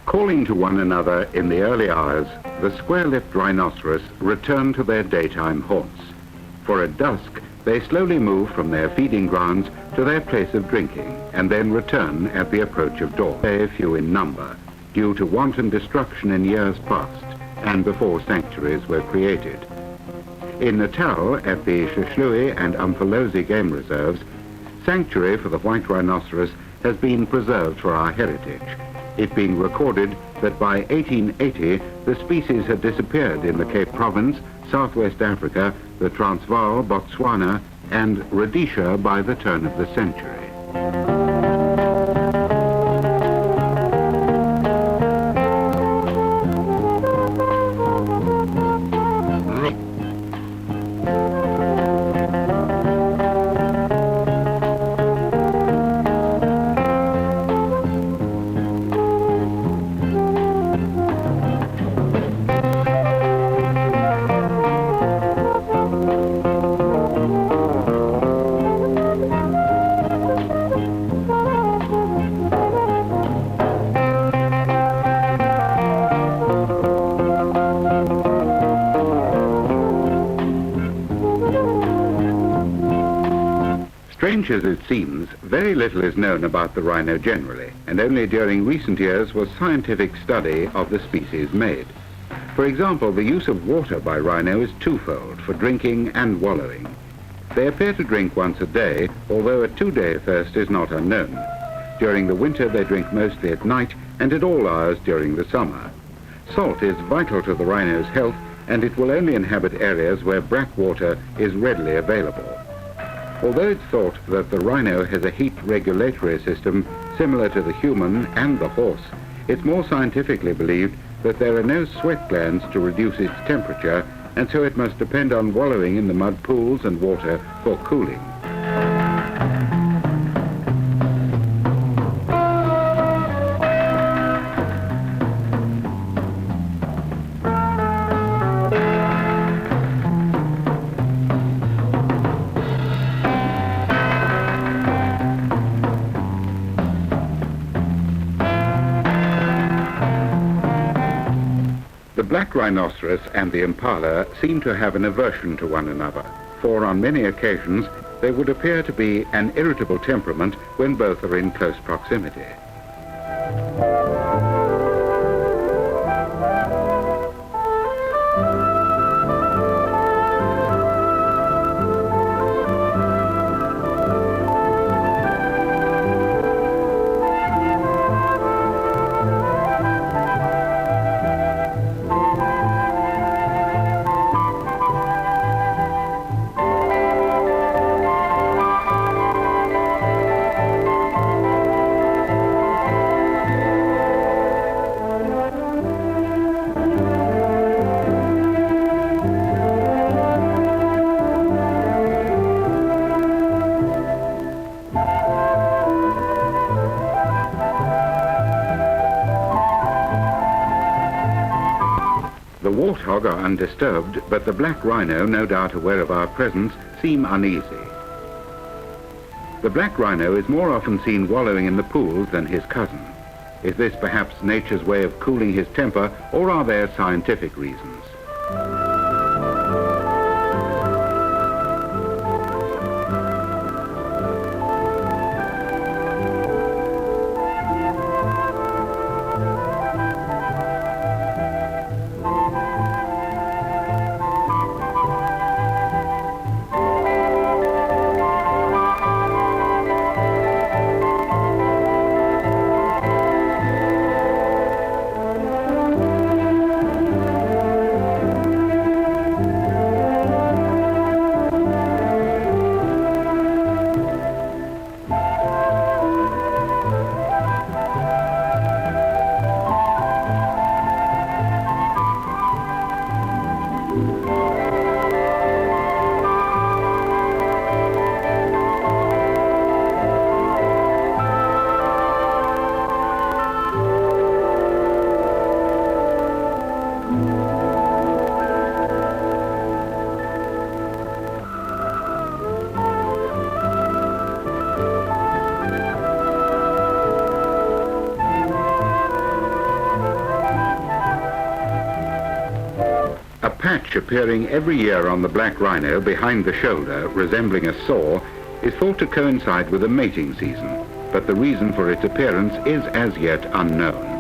Calling to one another in the early hours, the square-lipped rhinoceros return to their daytime haunts. For at dusk, they slowly move from their feeding grounds to their place of drinking and then return at the approach of dawn. Very few in number, due to wanton destruction in years past and before sanctuaries were created. In Natal, at the Shushlui and Umfolozi game reserves, sanctuary for the white rhinoceros has been preserved for our heritage, it being recorded that by 1880 the species had disappeared in the Cape Province, Southwest Africa, the Transvaal, Botswana and Rhodesia by the turn of the century. Strange as it seems, very little is known about the rhino generally, and only during recent years was scientific study of the species made. For example, the use of water by rhino is twofold, for drinking and wallowing. They appear to drink once a day, although a two-day thirst is not unknown. During the winter they drink mostly at night and at all hours during the summer. Salt is vital to the rhino's health, and it will only inhabit areas where brack water is readily available. Although it's thought that the rhino has a heat regulatory system similar to the human and the horse, it's more scientifically believed that there are no sweat glands to reduce its temperature, and so it must depend on wallowing in the mud pools and water for cooling. The black rhinoceros and the impala seem to have an aversion to one another, for on many occasions they would appear to be an irritable temperament when both are in close proximity. The warthog are undisturbed, but the black rhino, no doubt aware of our presence, seem uneasy. The black rhino is more often seen wallowing in the pools than his cousin. Is this perhaps nature's way of cooling his temper, or are there scientific reasons? patch appearing every year on the black rhino behind the shoulder, resembling a saw, is thought to coincide with the mating season, but the reason for its appearance is as yet unknown.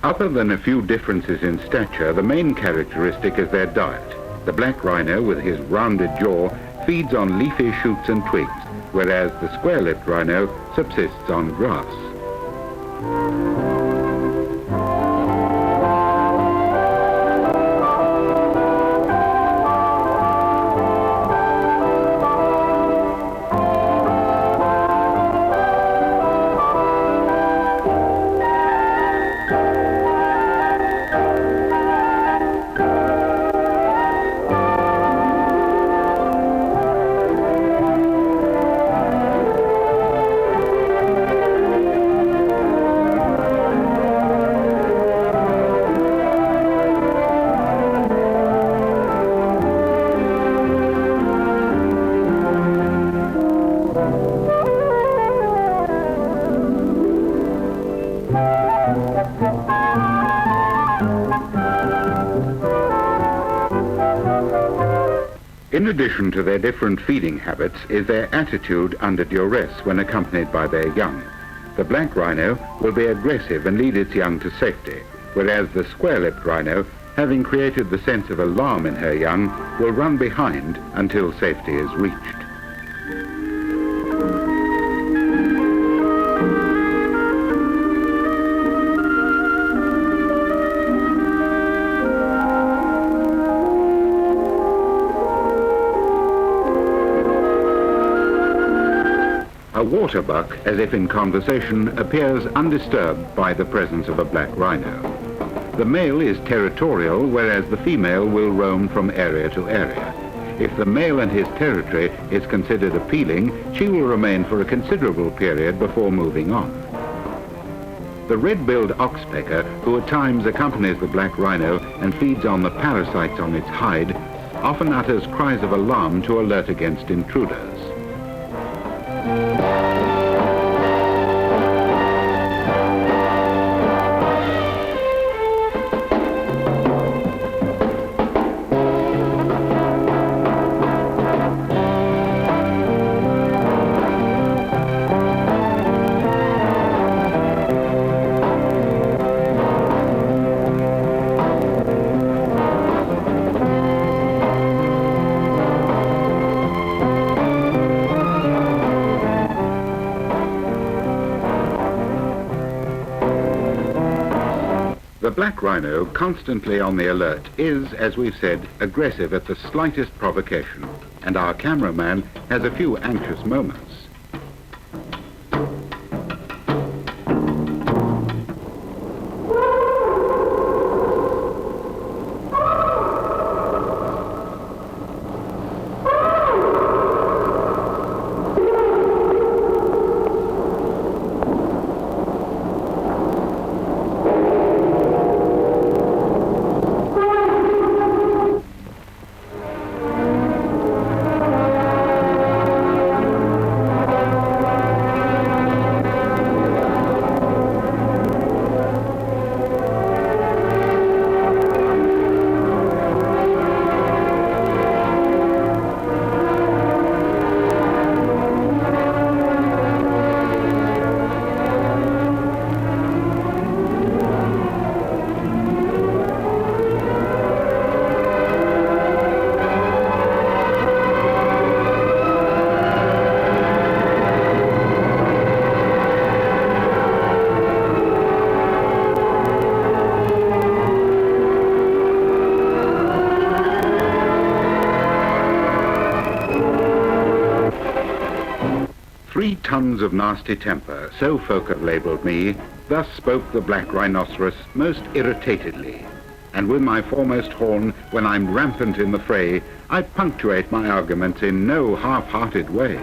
Other than a few differences in stature, the main characteristic is their diet. The black rhino, with his rounded jaw, feeds on leafy shoots and twigs, whereas the square-lipped rhino subsists on grass. In addition to their different feeding habits is their attitude under duress when accompanied by their young. The black rhino will be aggressive and lead its young to safety, whereas the square-lipped rhino, having created the sense of alarm in her young, will run behind until safety is reached. A waterbuck, as if in conversation, appears undisturbed by the presence of a black rhino. The male is territorial, whereas the female will roam from area to area. If the male and his territory is considered appealing, she will remain for a considerable period before moving on. The red-billed oxpecker, who at times accompanies the black rhino and feeds on the parasites on its hide, often utters cries of alarm to alert against intruders. The black rhino, constantly on the alert, is, as we've said, aggressive at the slightest provocation, and our cameraman has a few anxious moments. tons of nasty temper, so folk have labelled me, thus spoke the black rhinoceros most irritatedly. And with my foremost horn, when I'm rampant in the fray, I punctuate my arguments in no half-hearted way.